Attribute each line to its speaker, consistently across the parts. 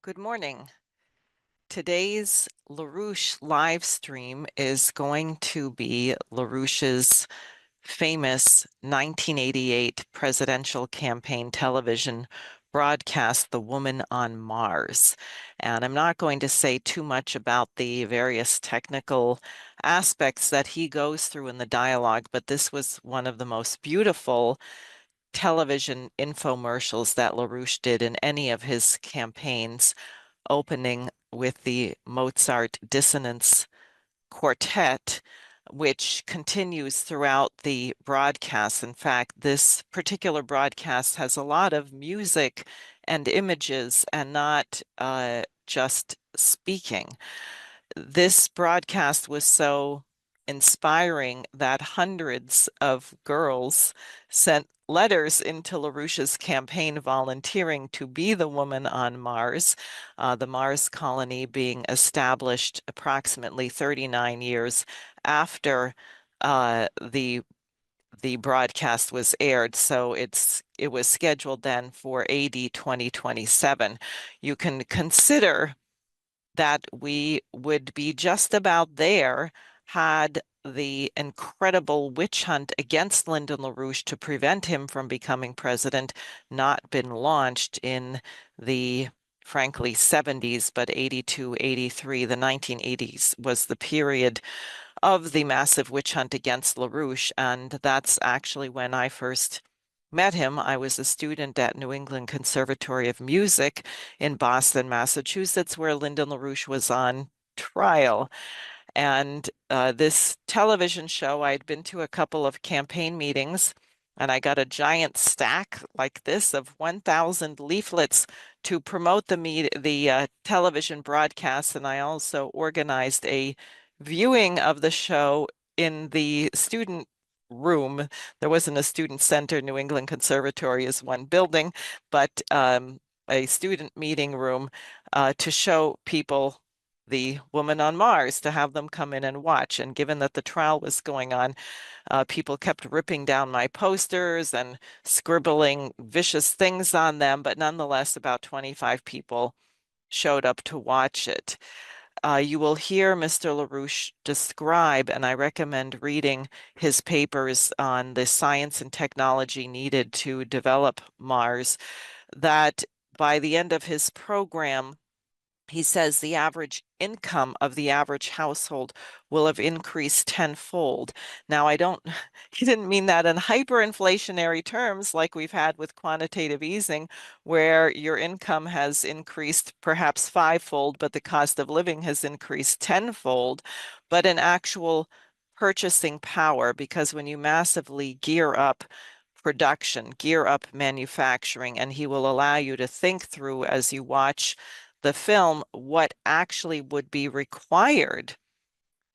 Speaker 1: Good morning. Today's LaRouche live stream is going to be LaRouche's famous 1988 presidential campaign television broadcast, The Woman on Mars. And I'm not going to say too much about the various technical aspects that he goes through in the dialogue, but this was one of the most beautiful television infomercials that LaRouche did in any of his campaigns, opening with the Mozart Dissonance Quartet, which continues throughout the broadcast. In fact, this particular broadcast has a lot of music and images and not just speaking. This broadcast was so inspiring that hundreds of girls sent letters into LaRouche's campaign volunteering to be the woman on Mars, the Mars colony being established approximately 39 years after the broadcast was aired. So it was scheduled then for AD 2027. You can consider that we would be just about there had the incredible witch hunt against Lyndon LaRouche to prevent him from becoming president not been launched in the frankly 70s, but 82, 83, the 1980s was the period of the massive witch hunt against LaRouche. And that's actually when I first met him. I was a student at New England Conservatory of Music in Boston, Massachusetts, where Lyndon LaRouche was on trial. And this television show, I'd been to a couple of campaign meetings, and I got a giant stack like this of 1,000 leaflets to promote the television broadcast. And I also organized a viewing of the show in the student room. There wasn't a student center. New England Conservatory is one building, but a student meeting room to show people the woman on Mars, to have them come in and watch. And given that the trial was going on, people kept ripping down my posters and scribbling vicious things on them. But nonetheless, about 25 people showed up to watch it. You will hear Mr. LaRouche describe, and I recommend reading his papers on the science and technology needed to develop Mars, that by the end of his program, he says the average income of the average household will have increased tenfold. Now, he didn't mean that in hyperinflationary terms like we've had with quantitative easing, where your income has increased perhaps fivefold, but the cost of living has increased tenfold, but in actual purchasing power, because when you massively gear up production, gear up manufacturing, and he will allow you to think through as you watch the film what actually would be required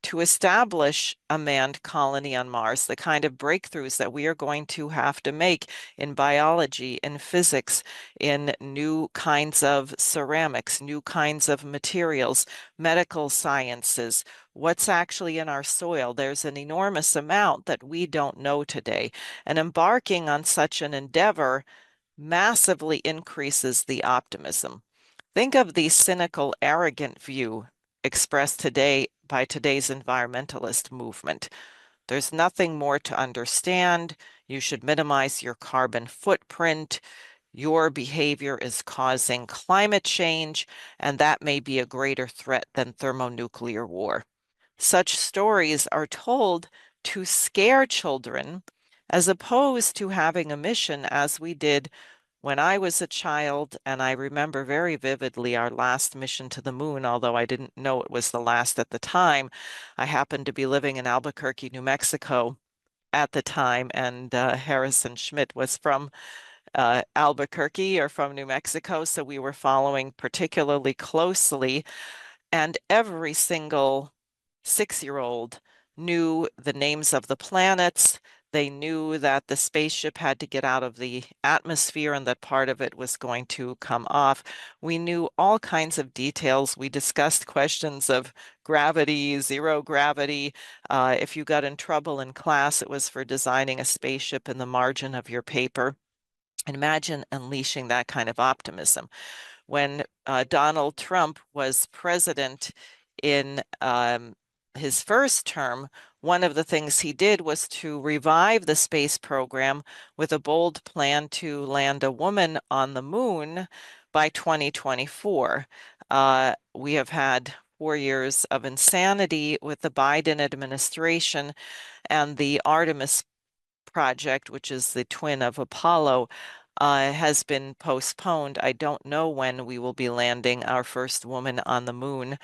Speaker 1: to establish a manned colony on Mars, the kind of breakthroughs that we are going to have to make in biology, in physics, in new kinds of ceramics, new kinds of materials, medical sciences, what's actually in our soil. There's an enormous amount that we don't know today. And embarking on such an endeavor massively increases the optimism. Think of the cynical, arrogant view expressed today by today's environmentalist movement. There's nothing more to understand. You should minimize your carbon footprint. Your behavior is causing climate change, and that may be a greater threat than thermonuclear war. Such stories are told to scare children as opposed to having a mission, as we did when I was a child. And I remember very vividly our last mission to the moon, although I didn't know it was the last at the time. I happened to be living in Albuquerque, New Mexico at the time, and Harrison Schmitt was from Albuquerque or from New Mexico, so we were following particularly closely. And every single 6-year-old knew the names of the planets. They knew that the spaceship had to get out of the atmosphere and that part of it was going to come off. We knew all kinds of details. We discussed questions of gravity, zero gravity. If you got in trouble in class, it was for designing a spaceship in the margin of your paper. And imagine unleashing that kind of optimism. when Donald Trump was president in his first term, one of the things he did was to revive the space program with a bold plan to land a woman on the moon by 2024. We have had 4 years of insanity with the Biden administration, and the Artemis project, which is the twin of Apollo, has been postponed. I don't know when we will be landing our first woman on the moon,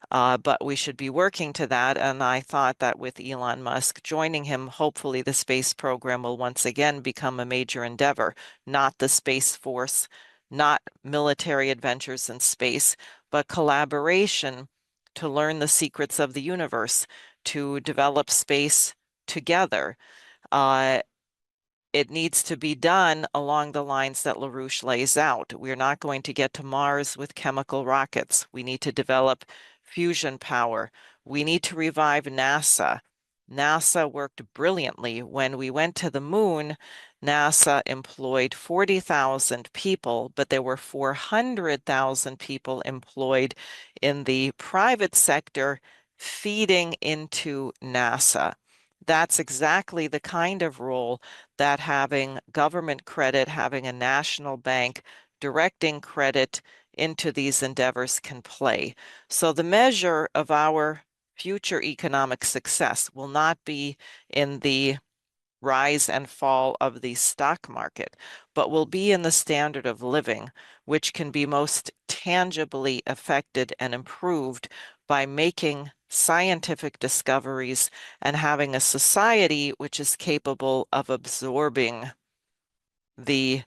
Speaker 1: but we should be working to that. And I thought that with Elon Musk joining him, hopefully the space program will once again become a major endeavor, not the Space Force, not military adventures in space, but collaboration to learn the secrets of the universe, to develop space together. Uh, it needs to be done along the lines that LaRouche lays out. We're not going to get to Mars with chemical rockets. We need to develop fusion power. We need to revive NASA. NASA worked brilliantly. When we went to the moon, NASA employed 40,000 people, but there were 400,000 people employed in the private sector feeding into NASA. That's exactly the kind of role that having government credit, having a national bank directing credit into these endeavors can play. So the measure of our future economic success will not be in the rise and fall of the stock market, but will be in the standard of living, which can be most tangibly affected and improved by making scientific discoveries and having a society which is capable of absorbing the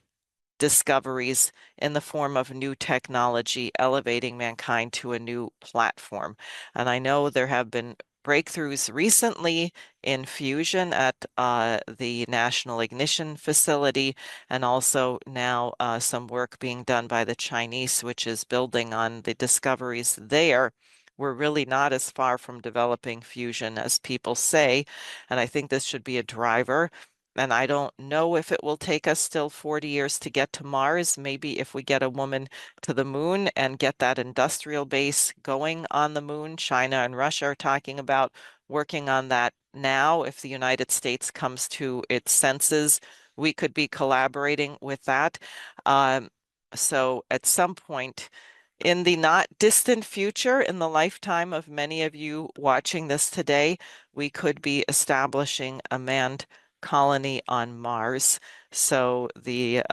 Speaker 1: discoveries in the form of new technology, elevating mankind to a new platform. And I know there have been breakthroughs recently in fusion at the National Ignition Facility, and also now some work being done by the Chinese, which is building on the discoveries there. We're really not as far from developing fusion as people say, and I think this should be a driver. And I don't know if it will take us still 40 years to get to Mars. Maybe if we get a woman to the moon and get that industrial base going on the moon. China and Russia are talking about working on that now. If the United States comes to its senses, we could be collaborating with that. Um, so at some point in the not distant future, in the lifetime of many of you watching this today, we could be establishing a manned colony on Mars. So the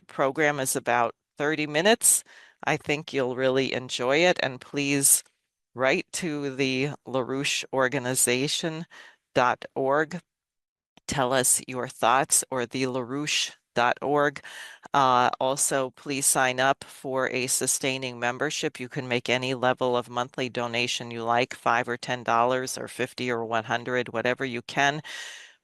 Speaker 1: program is about 30 minutes. I think you'll really enjoy it. And please write to the LaRouche organization.org. Tell us your thoughts, or the LaRouche.org. Also, please sign up for a sustaining membership. You can make any level of monthly donation you like, $5 or $10 or 50 or 100, whatever you can.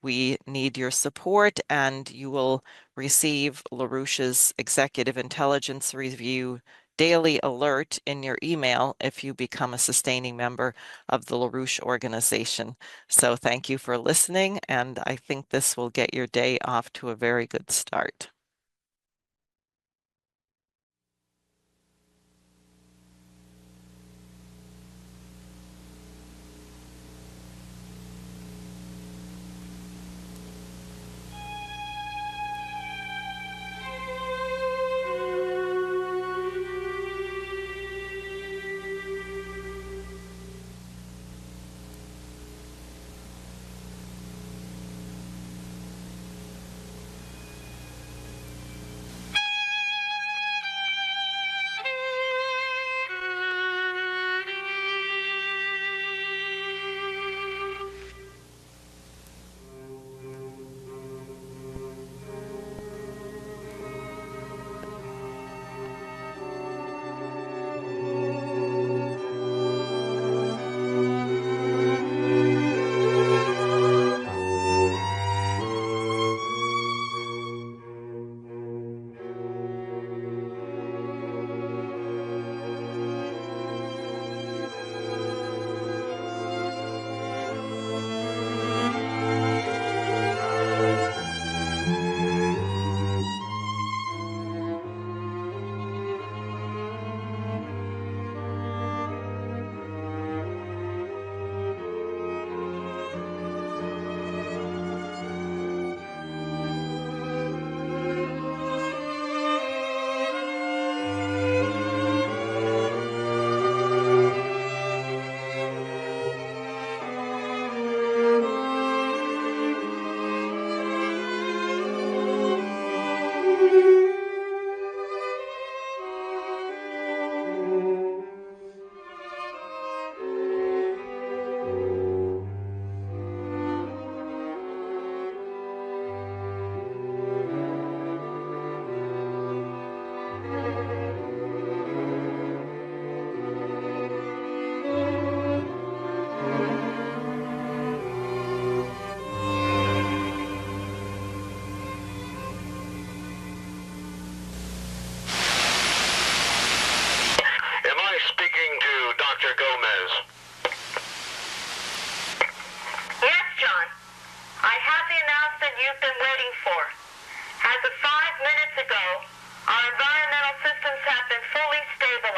Speaker 1: We need your support, and you will receive LaRouche's Executive Intelligence Review daily alert in your email if you become a sustaining member of the LaRouche organization. So thank you for listening, and I think this will get your day off to a very good start.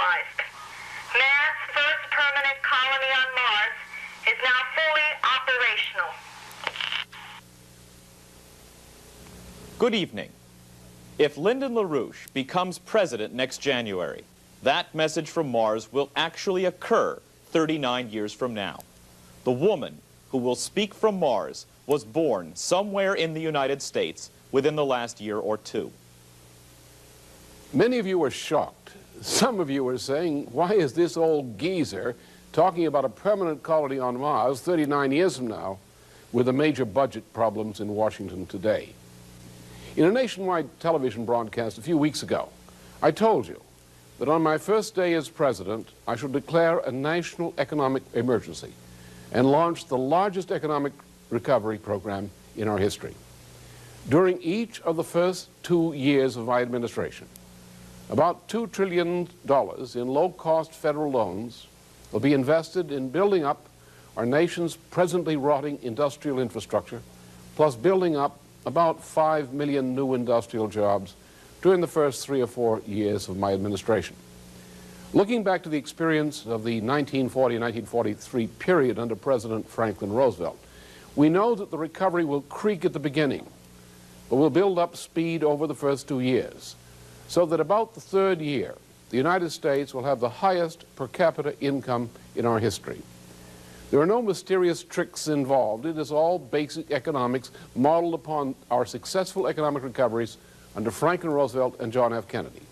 Speaker 2: realized. Man's first permanent colony on Mars is now fully operational.
Speaker 3: Good evening. If Lyndon LaRouche becomes president next January, that message from Mars will actually occur 39 years from now. The woman who will speak from Mars was born somewhere in the United States within the last year or two.
Speaker 4: Many of you were shocked. Some of you were saying, why is this old geezer talking about a permanent colony on Mars 39 years from now with the major budget problems in Washington today? In a nationwide television broadcast a few weeks ago, I told you that on my first day as president, I should declare a national economic emergency and launch the largest economic recovery program in our history. During each of the first 2 years of my administration, about $2 trillion in low-cost federal loans will be invested in building up our nation's presently rotting industrial infrastructure, plus building up about 5 million new industrial jobs during the first 3 or 4 years of my administration. Looking back to the experience of the 1940-1943 period under President Franklin Roosevelt, we know that the recovery will creak at the beginning, but will build up speed over the first 2 years, so that about the third year, the United States will have the highest per capita income in our history. There are no mysterious tricks involved. It is all basic economics modeled upon our successful economic recoveries under Franklin Roosevelt and John F. Kennedy.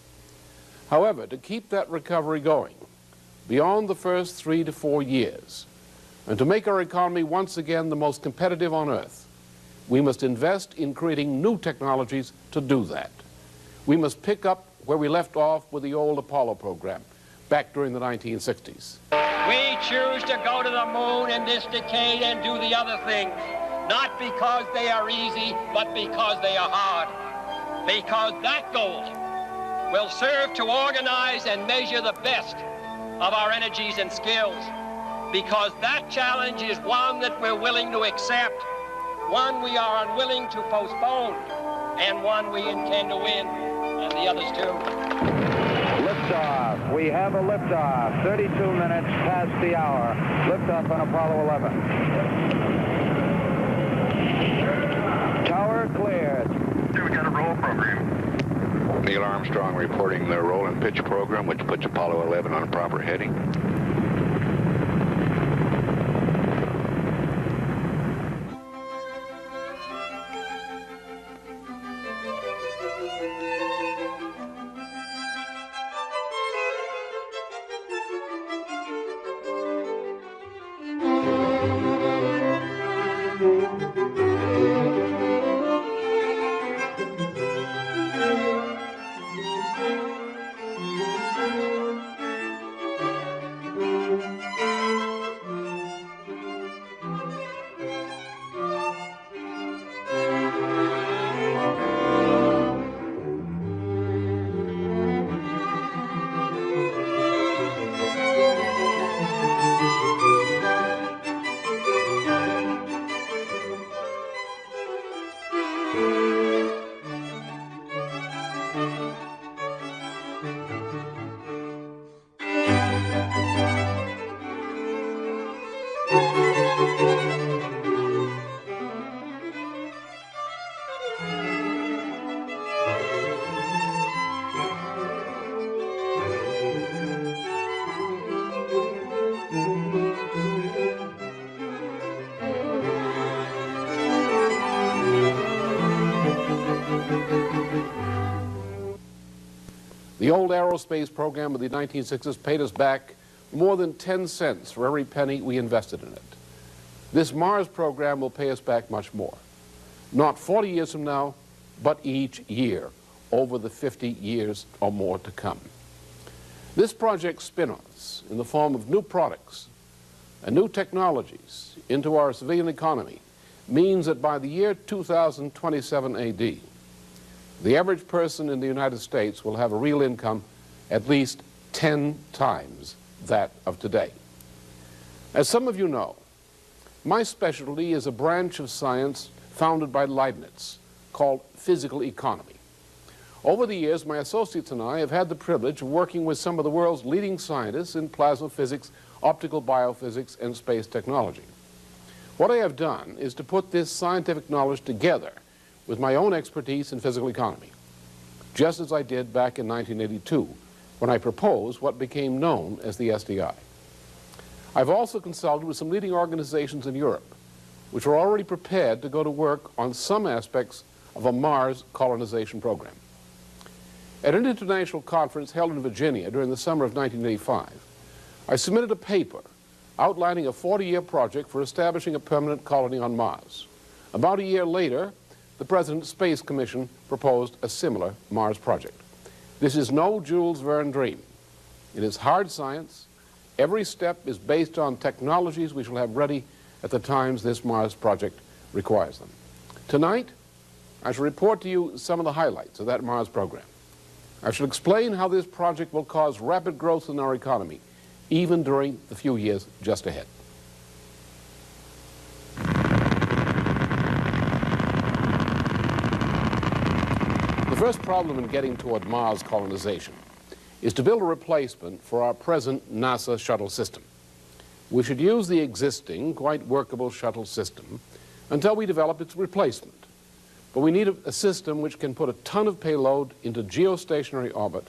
Speaker 4: However, to keep that recovery going beyond the first 3 to 4 years, and to make our economy once again the most competitive on earth, we must invest in creating new technologies to do that. We must pick up where we left off with the old Apollo program back during the 1960s.
Speaker 5: We choose to go to the moon in this decade and do the other things, not because they are easy, but because they are hard. Because that goal will serve to organize and measure the best of our energies and skills. Because that challenge is one that we're willing to accept, one we are unwilling to postpone, and one we intend to win, and the others too.
Speaker 6: Liftoff. We have a liftoff. 32 minutes past the hour. Liftoff on Apollo 11. Tower cleared.
Speaker 7: We got a roll program. Neil Armstrong reporting the roll and pitch program, which puts Apollo 11 on a proper heading.
Speaker 4: The old aerospace program of the 1960s paid us back more than 10 cents for every penny we invested in it. This Mars program will pay us back much more. Not 40 years from now, but each year over the 50 years or more to come. This project's spin-offs in the form of new products and new technologies into our civilian economy means that by the year 2027 AD, the average person in the United States will have a real income at least 10 times that of today. As some of you know, my specialty is a branch of science founded by Leibniz called physical economy. Over the years, my associates and I have had the privilege of working with some of the world's leading scientists in plasma physics, optical biophysics, and space technology. What I have done is to put this scientific knowledge together with my own expertise in physical economy, just as I did back in 1982 when I proposed what became known as the SDI. I've also consulted with some leading organizations in Europe, which are already prepared to go to work on some aspects of a Mars colonization program. At an international conference held in Virginia during the summer of 1985, I submitted a paper outlining a 40-year project for establishing a permanent colony on Mars. About a year later, the President's Space Commission proposed a similar Mars project. This is no Jules Verne dream. It is hard science. Every step is based on technologies we shall have ready at the times this Mars project requires them. Tonight, I shall report to you some of the highlights of that Mars program. I shall explain how this project will cause rapid growth in our economy, even during the few years just ahead. The first problem in getting toward Mars colonization is to build a replacement for our present NASA shuttle system. We should use the existing, quite workable shuttle system until we develop its replacement. But we need a system which can put a ton of payload into geostationary orbit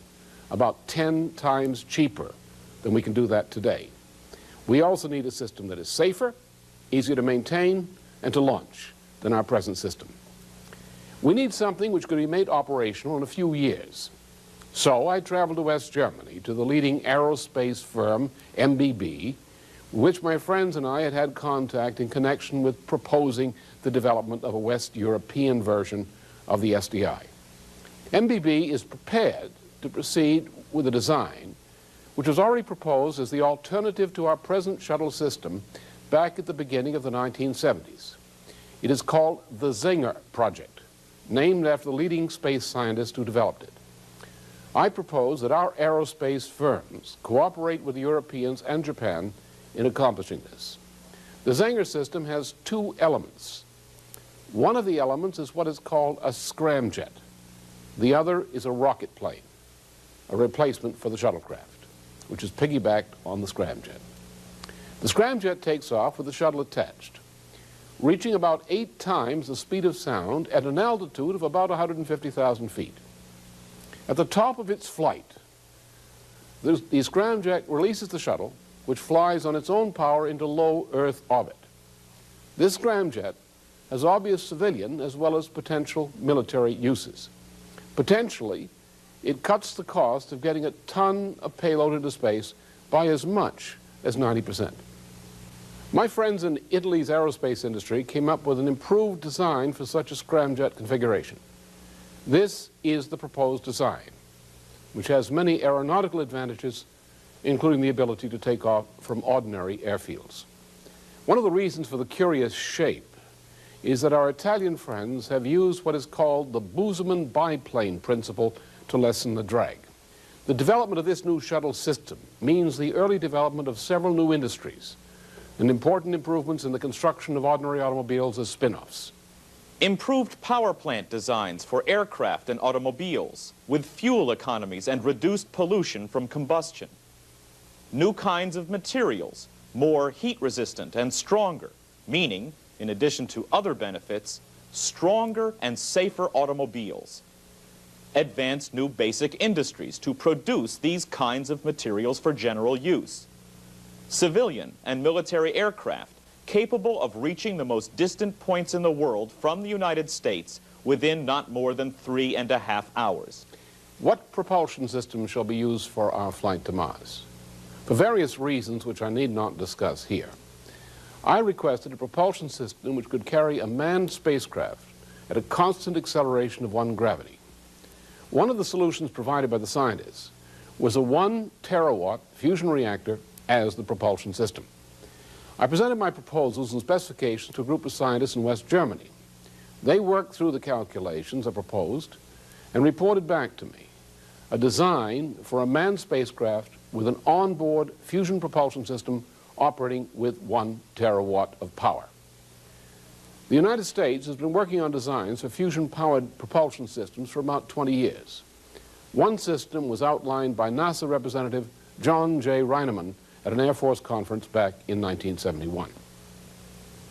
Speaker 4: about 10 times cheaper than we can do that today. We also need a system that is safer, easier to maintain, and to launch than our present system. We need something which could be made operational in a few years. So I traveled to West Germany to the leading aerospace firm, MBB, which my friends and I had had contact in connection with proposing the development of a West European version of the SDI. MBB is prepared to proceed with a design which was already proposed as the alternative to our present shuttle system back at the beginning of the 1970s. It is called the Zinger Project, named after the leading space scientist who developed it. I propose that our aerospace firms cooperate with the Europeans and Japan in accomplishing this. The Zinger system has two elements. One of the elements is what is called a scramjet. The other is a rocket plane, a replacement for the shuttlecraft, which is piggybacked on the scramjet. The scramjet takes off with the shuttle attached, reaching about 8 times the speed of sound at an altitude of about 150,000 feet. At the top of its flight, the scramjet releases the shuttle, which flies on its own power into low Earth orbit. This scramjet has obvious civilian as well as potential military uses. Potentially, it cuts the cost of getting a ton of payload into space by as much as 90%. My friends in Italy's aerospace industry came up with an improved design for such a scramjet configuration. This is the proposed design, which has many aeronautical advantages, including the ability to take off from ordinary airfields. One of the reasons for the curious shape is that our Italian friends have used what is called the Boozman biplane principle to lessen the drag. The development of this new shuttle system means the early development of several new industries and important improvements in the construction of ordinary automobiles as spin-offs.
Speaker 3: Improved power plant designs for aircraft and automobiles with fuel economies and reduced pollution from combustion. New kinds of materials, more heat resistant and stronger, meaning, in addition to other benefits, stronger and safer automobiles. Advanced new basic industries to produce these kinds of materials for general use. Civilian and military aircraft capable of reaching the most distant points in the world from the United States within not more than 3.5 hours.
Speaker 4: What propulsion system shall be used for our flight to Mars? For various reasons which I need not discuss here, I requested a propulsion system which could carry a manned spacecraft at a constant acceleration of 1 gravity. One of the solutions provided by the scientists was a 1 terawatt fusion reactor as the propulsion system. I presented my proposals and specifications to a group of scientists in West Germany. They worked through the calculations I proposed and reported back to me a design for a manned spacecraft with an onboard fusion propulsion system operating with 1 terawatt of power. The United States has been working on designs for fusion-powered propulsion systems for about 20 years. One system was outlined by NASA Representative John J. Reineman at an Air Force conference back in 1971.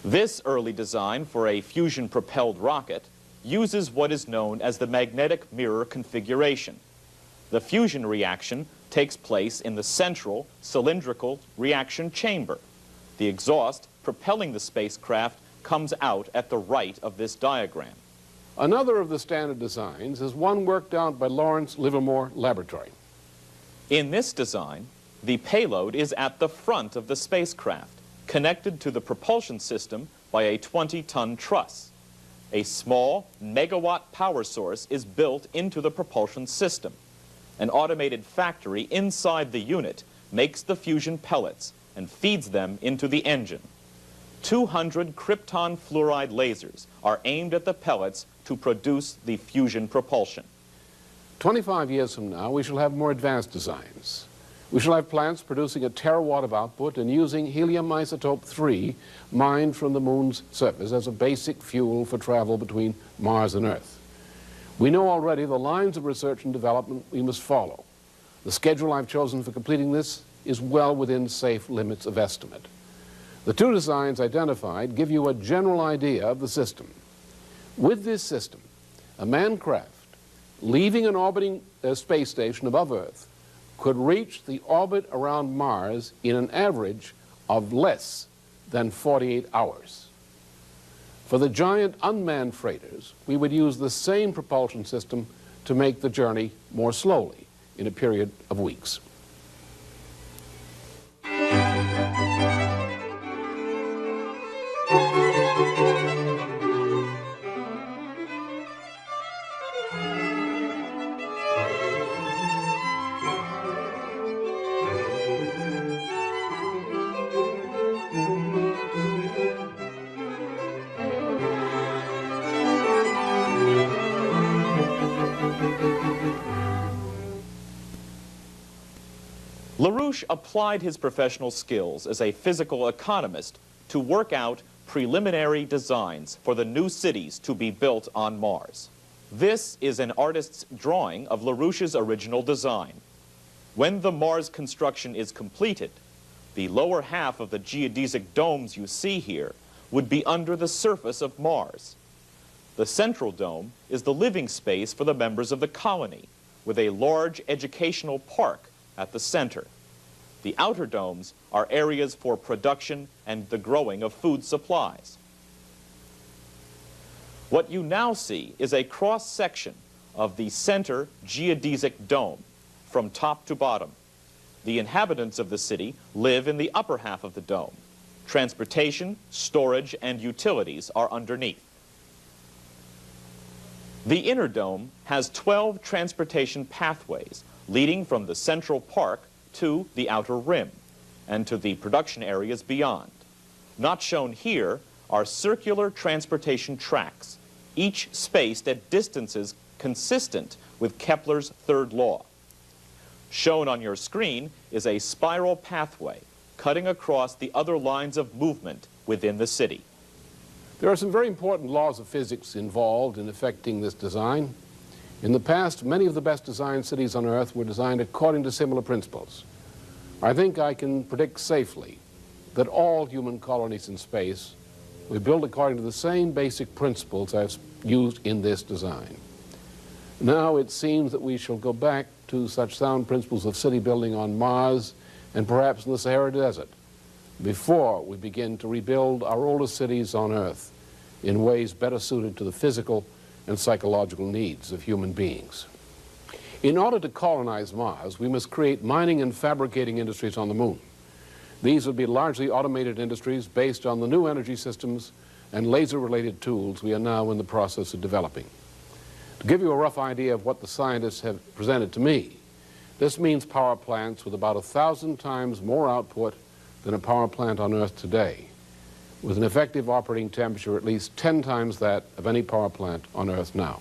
Speaker 3: This early design for a fusion-propelled rocket uses what is known as the magnetic mirror configuration. The fusion reaction takes place in the central cylindrical reaction chamber. The exhaust propelling the spacecraft comes out at the right of this diagram.
Speaker 4: Another of the standard designs is one worked out by Lawrence Livermore Laboratory.
Speaker 3: In this design, the payload is at the front of the spacecraft, connected to the propulsion system by a 20-ton truss. A small megawatt power source is built into the propulsion system. An automated factory inside the unit makes the fusion pellets and feeds them into the engine. 200 krypton fluoride lasers are aimed at the pellets to produce the fusion propulsion.
Speaker 4: 25 years from now, we shall have more advanced designs. We shall have plants producing a terawatt of output and using helium isotope 3 mined from the moon's surface as a basic fuel for travel between Mars and Earth. We know already the lines of research and development we must follow. The schedule I've chosen for completing this is well within safe limits of estimate. The two designs identified give you a general idea of the system. With this system, a manned craft leaving an orbiting space station above Earth could reach the orbit around Mars in an average of less than 48 hours. For the giant unmanned freighters, we would use the same propulsion system to make the journey more slowly in a period of weeks.
Speaker 3: LaRouche applied his professional skills as a physical economist to work out preliminary designs for the new cities to be built on Mars. This is an artist's drawing of LaRouche's original design. When the Mars construction is completed, the lower half of the geodesic domes you see here would be under the surface of Mars. The central dome is the living space for the members of the colony, with a large educational park at the center. The outer domes are areas for production and the growing of food supplies. What you now see is a cross-section of the center geodesic dome from top to bottom. The inhabitants of the city live in the upper half of the dome. Transportation, storage, and utilities are underneath. The inner dome has 12 transportation pathways leading from the central park to the outer rim and to the production areas beyond. Not shown here are circular transportation tracks, each spaced at distances consistent with Kepler's third law. Shown on your screen is a spiral pathway cutting across the other lines of movement within the city.
Speaker 4: There are some very important laws of physics involved in effecting this design. In the past, many of the best designed cities on Earth were designed according to similar principles. I think I can predict safely that all human colonies in space will be built according to the same basic principles I've used in this design. Now it seems that we shall go back to such sound principles of city building on Mars and perhaps in the Sahara Desert before we begin to rebuild our oldest cities on Earth in ways better suited to the physical and psychological needs of human beings. In order to colonize Mars, we must create mining and fabricating industries on the moon. These would be largely automated industries based on the new energy systems and laser-related tools we are now in the process of developing. To give you a rough idea of what the scientists have presented to me, this means power plants with about 1,000 times more output than a power plant on Earth today, with an effective operating temperature at least 10 times that of any power plant on Earth now.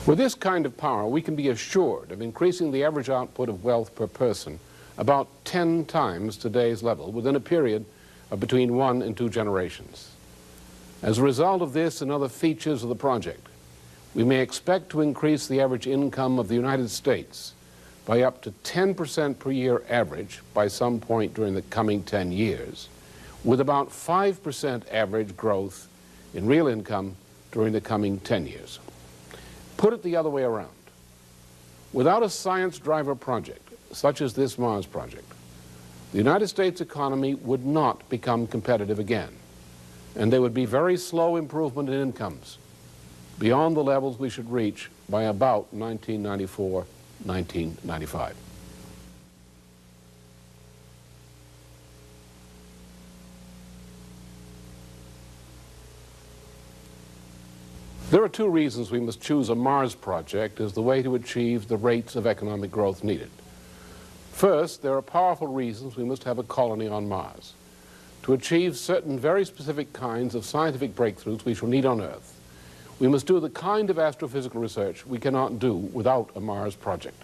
Speaker 4: With this kind of power, we can be assured of increasing the average output of wealth per person about 10 times today's level within a period of between 1 and 2 generations. As a result of this and other features of the project, we may expect to increase the average income of the United States by up to 10% per year average by some point during the coming 10 years, with about 5% average growth in real income during the coming 10 years. Put it the other way around. Without a science driver project, such as this Mars project, the United States economy would not become competitive again, and there would be very slow improvement in incomes beyond the levels we should reach by about 1994, 1995. There are 2 reasons we must choose a Mars project as the way to achieve the rates of economic growth needed. First, there are powerful reasons we must have a colony on Mars. To achieve certain very specific kinds of scientific breakthroughs we shall need on Earth, we must do the kind of astrophysical research we cannot do without a Mars project.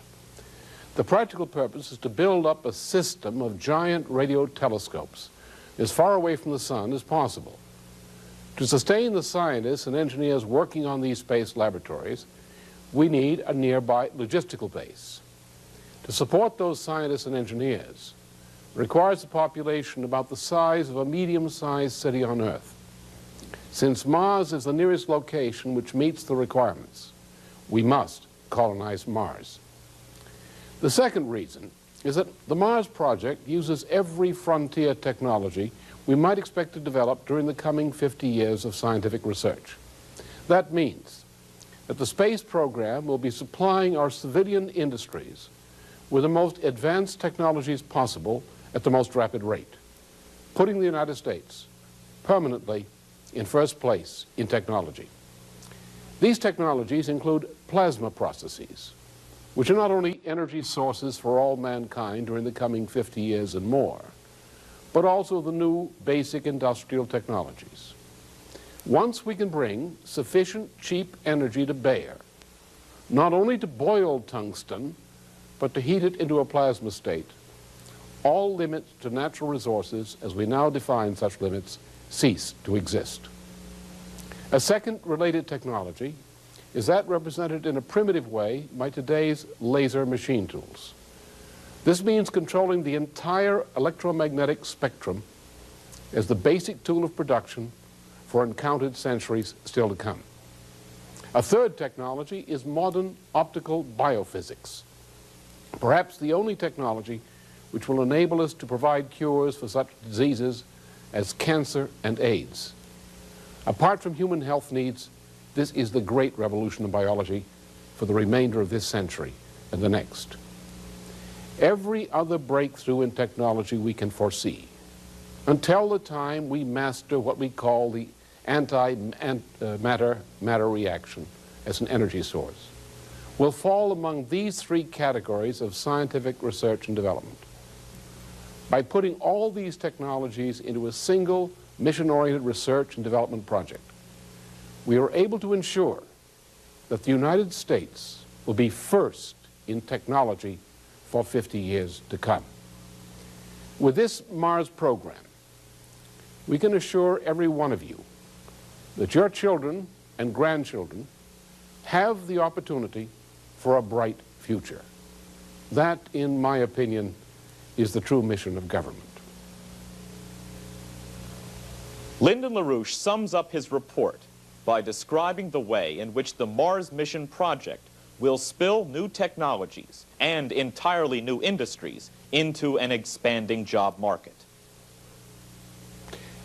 Speaker 4: The practical purpose is to build up a system of giant radio telescopes as far away from the sun as possible. To sustain the scientists and engineers working on these space laboratories, we need a nearby logistical base. To support those scientists and engineers requires a population about the size of a medium-sized city on Earth. Since Mars is the nearest location which meets the requirements, we must colonize Mars. The second reason is that the Mars project uses every frontier technology we might expect to develop during the coming 50 years of scientific research. That means that the space program will be supplying our civilian industries with the most advanced technologies possible at the most rapid rate, putting the United States permanently in first place in technology. These technologies include plasma processes, which are not only energy sources for all mankind during the coming 50 years and more, but also the new basic industrial technologies. Once we can bring sufficient cheap energy to bear, not only to boil tungsten, but to heat it into a plasma state, all limits to natural resources, as we now define such limits, cease to exist. A second related technology is that represented in a primitive way by today's laser machine tools. This means controlling the entire electromagnetic spectrum as the basic tool of production for uncounted centuries still to come. A third technology is modern optical biophysics, perhaps the only technology which will enable us to provide cures for such diseases as cancer and AIDS. Apart from human health needs, this is the great revolution in biology for the remainder of this century and the next. Every other breakthrough in technology we can foresee, until the time we master what we call the anti-matter reaction as an energy source, will fall among these 3 categories of scientific research and development. By putting all these technologies into a single mission-oriented research and development project, we are able to ensure that the United States will be first in technology for 50 years to come. With this Mars program, we can assure every one of you that your children and grandchildren have the opportunity for a bright future. That, in my opinion, is the true mission of government.
Speaker 3: Lyndon LaRouche sums up his report by describing the way in which the Mars mission project will spill new technologies and entirely new industries into an expanding job market.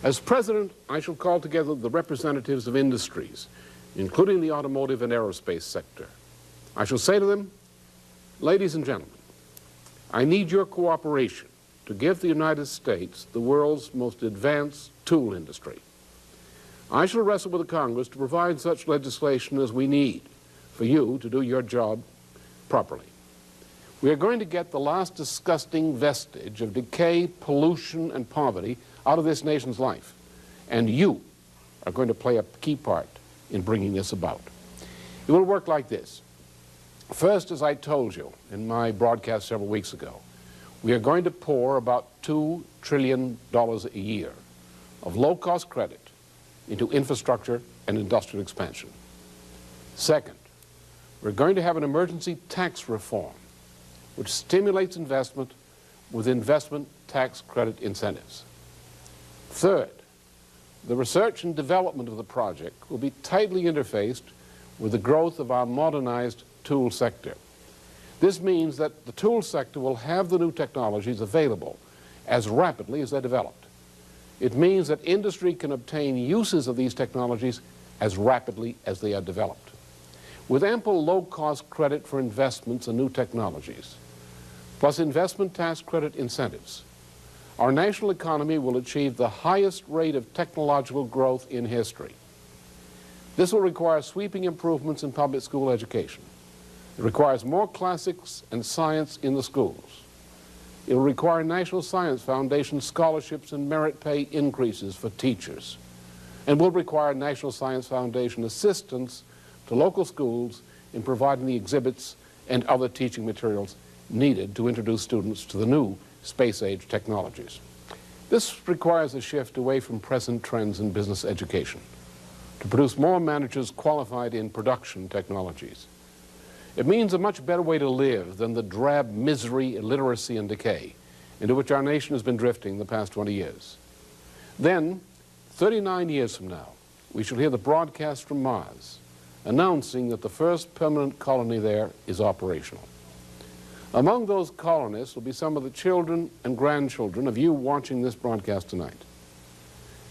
Speaker 4: As president, I shall call together the representatives of industries, including the automotive and aerospace sector. I shall say to them, ladies and gentlemen, I need your cooperation to give the United States the world's most advanced tool industry. I shall wrestle with the Congress to provide such legislation as we need for you to do your job properly. We are going to get the last disgusting vestige of decay, pollution, and poverty out of this nation's life. And you are going to play a key part in bringing this about. It will work like this. First, as I told you in my broadcast several weeks ago, we are going to pour about $2 trillion a year of low-cost credit into infrastructure and industrial expansion. Second, we're going to have an emergency tax reform which stimulates investment with investment tax credit incentives. Third, the research and development of the project will be tightly interfaced with the growth of our modernized tool sector. This means that the tool sector will have the new technologies available as rapidly as they're developed. It means that industry can obtain uses of these technologies as rapidly as they are developed. With ample low-cost credit for investments in new technologies, plus investment tax credit incentives, our national economy will achieve the highest rate of technological growth in history. This will require sweeping improvements in public school education. It requires more classics and science in the schools. It will require National Science Foundation scholarships and merit pay increases for teachers, and will require National Science Foundation assistance to local schools in providing the exhibits and other teaching materials needed to introduce students to the new space-age technologies. This requires a shift away from present trends in business education to produce more managers qualified in production technologies. It means a much better way to live than the drab misery, illiteracy, and decay into which our nation has been drifting the past 20 years. Then, 39 years from now, we shall hear the broadcast from Mars announcing that the first permanent colony there is operational. Among those colonists will be some of the children and grandchildren of you watching this broadcast tonight.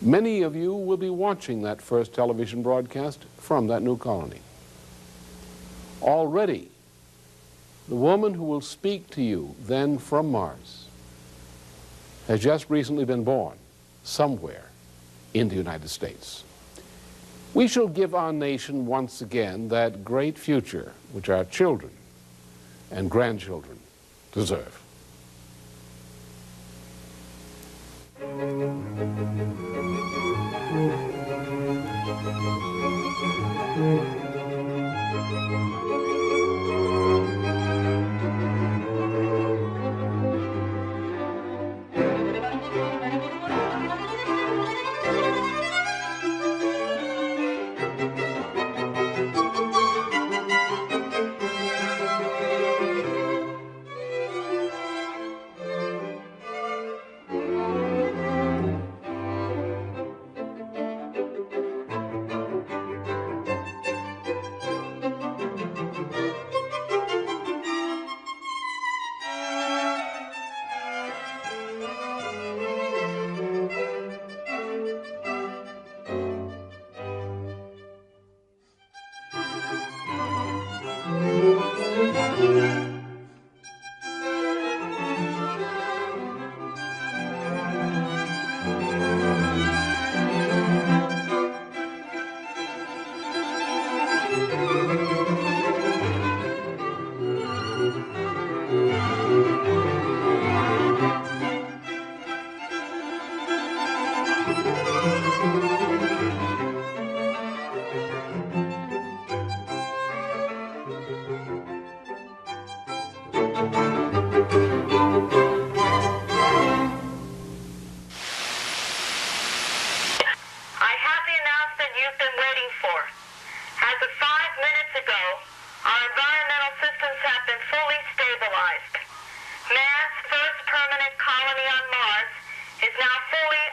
Speaker 4: Many of you will be watching that first television broadcast from that new colony. Already, the woman who will speak to you then from Mars has just recently been born somewhere in the United States. We shall give our nation once again that great future which our children and grandchildren deserve.
Speaker 2: I have the announcement you've been waiting for. As of 5 minutes ago, our environmental systems have been fully stabilized. Man's first permanent colony on Mars is now fully